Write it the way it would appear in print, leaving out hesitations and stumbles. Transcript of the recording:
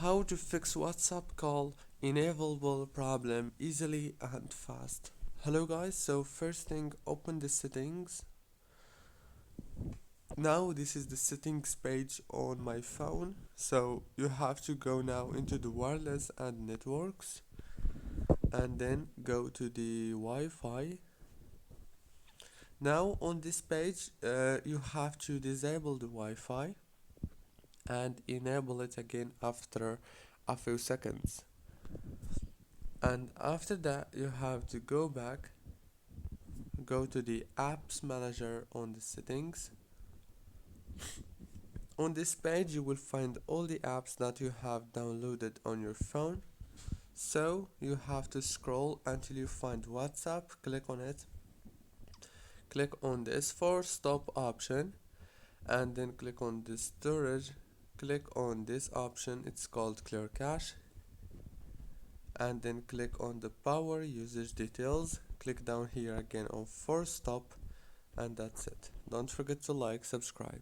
How to fix WhatsApp call unavailable problem easily and fast. Hello guys, so first thing, open the settings. Now this is the settings page on my phone, so you have to go now into the wireless and networks and then go to the Wi-Fi. Now on this page you have to disable the Wi-Fi and enable it again after a few seconds. And after that you have to go back, go to the apps manager on the settings. On this page you will find all the apps that you have downloaded on your phone, so you have to scroll until you find WhatsApp, click on it, click on this force stop option, and then click on the storage, click on this option, it's called clear cache, and then click on the power usage details, click down here again on force stop, and that's it. Don't forget to like, subscribe.